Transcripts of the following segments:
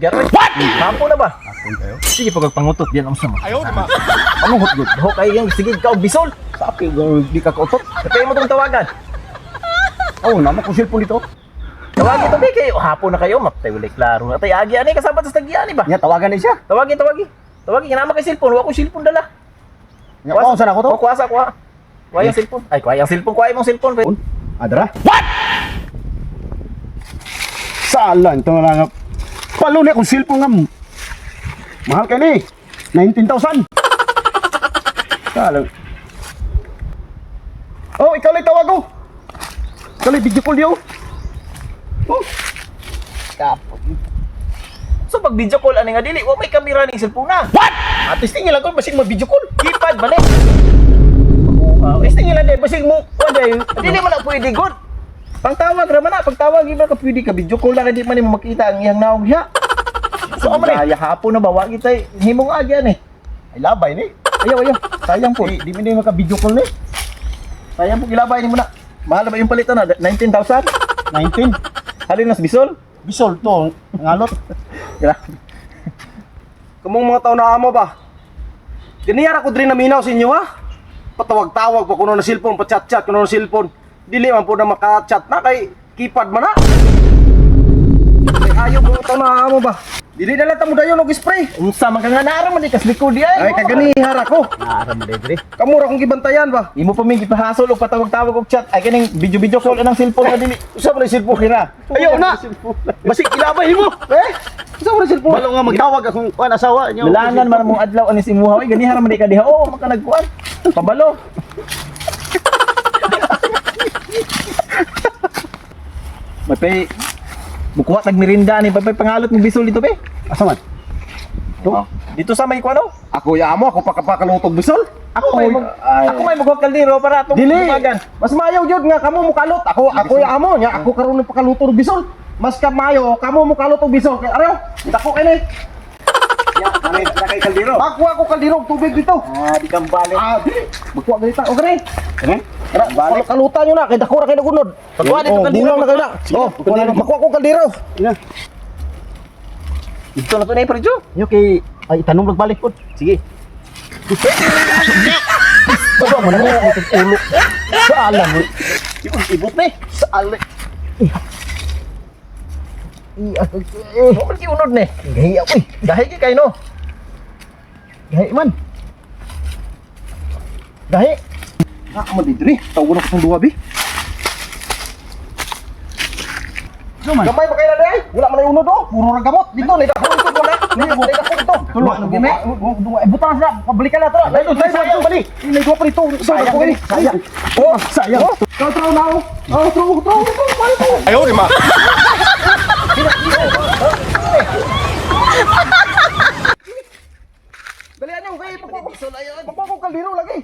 gyaro. What? Hapo na ba? Akon kayo. Sige pagpangutot diyan ang sama. Ayaw di ba? Anong hotdog? Ho kay yang sige ka og bisol. Sapi di ka kautot. Kapay mo tong tawagan. Oh, naman ko cellphone dito. Tawagin to be kayo. Hapon na kayo, matay wala klaro. Atay agi ani kasabot sa tagyan ba? Nya tawagan ni siya. Tawagin. Tawagin kinama kay cellphone, wa ko cellphone dala. Nya ko sa ako to. Kuha. Kuha yung cellphone. Ay, kuha yung cellphone. Kuha yung cellphone. Adra. What? Salan to lang. Palo ni akong cellphone nga. Mahal ka ni. 19,000. Salan. Oh, ikaw lang tawag ko. Ikaw lang video call diyo. Oh. Kapot. So pag video call ani nga dili, wa may kamera ning cellphone na. What? At least tingin lang ko basig mo video call. Keypad balik. Tingin lang din basig mo. Waday. Dili man na pwede good. Pangtawag ra man na, pagtawag iba ka pwede ka video call lang di man mo makita ang iyang naog siya. So amre, ya hapon na ba wa kita himong agyan eh. Ay labay ni. Ayaw. Sayang po. Di man maka video call ni. Sayang po gilabay ni mo na. Mahal na ba yung palitan na? 19,000? 19. Halin nas bisol? Bisol to, ngalot. Grabe. Kamong mga tao na amo ba? Ganiyara ko diri na minaw sa inyo ha? Patawag-tawag pa kuno na cellphone, pa-chat-chat kuno na cellphone. Dili man po na maka-chat na kay keypad man na. Ay ayaw mga tao na amo ba? Dili na lang ta mo dayon og spray. Unsa man ka nga naara man di kas likod di Ay kaganihar ako. Naara man di. Kamura kong gibantayan ba? Imo pa may gipahasol og patawag-tawag og chat. Ay kining video call anang cellphone na dili. Usa man cellphone kira. Ayaw na. Basig ilabay mo. Usa man cellphone. Balo nga magtawag akong kuan asawa niyo. Bilangan man mong adlaw ani si Muhaw. Ay ganihara man di ka diha. Oh, maka nagkuan. Pabalo. Mapay bukuha tag merinda ni papay pangalot mo bisol dito be. Asa man? Oh, dito sa may kuano? Ako yamo ako pakapakalutog bisol. Ako may maghuwag kaldero para atong Dili. tumagan. Mas mayaw jud nga kamo mukalot. Ako yamo nya ako karon ni pakalutog bisol. Mas kamayo kamo mukalot og bisol. Kay arew, dako kay ni. Ya, kami kay kaldero. Magkuha ko kaldero og tubig dito. Di kang balik. Dili. Magkuha ganita. O gani. Tara, Balik. kalutan nyo na kay dako ra kay nagunod. Pagkuha dito kaldero. Bulang na kayo na. Oh, makuha ko kaldero. Ina. Dito na to na iparjo. Yo kay ay tanong magbalik pod. Sige. Baba mo na ulo. Sa alam mo. Ibot ni. Sa ali. Mo man kiunod ni. Gahiya uy. Dahi kay kay no. Gahi man. Gahi. Mo didri. Tawo na ko duwa bi. Gamay pa kay na day. Wala man ay unod oh. Puro ra gamot. Dito na dako ito mo na. Ni dako ito. Tulog na gime. Butang na. Pabalikan na to. Dito sayang bali. Ini ko pa dito. Sayang ko ni. Sayang. Oh, sayang. Traw na oh. Oh, traw. Ayaw di ma. Dali nyo, kay pagpapako kaldero lagi.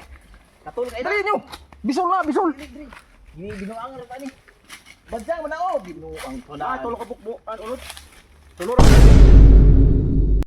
Katul kay Dali nyo. Bisol na, bisol. binuang ra pa ni. Badsang man na oh, binuang to na. Tulog ka bukbo. Ulod. Tulog.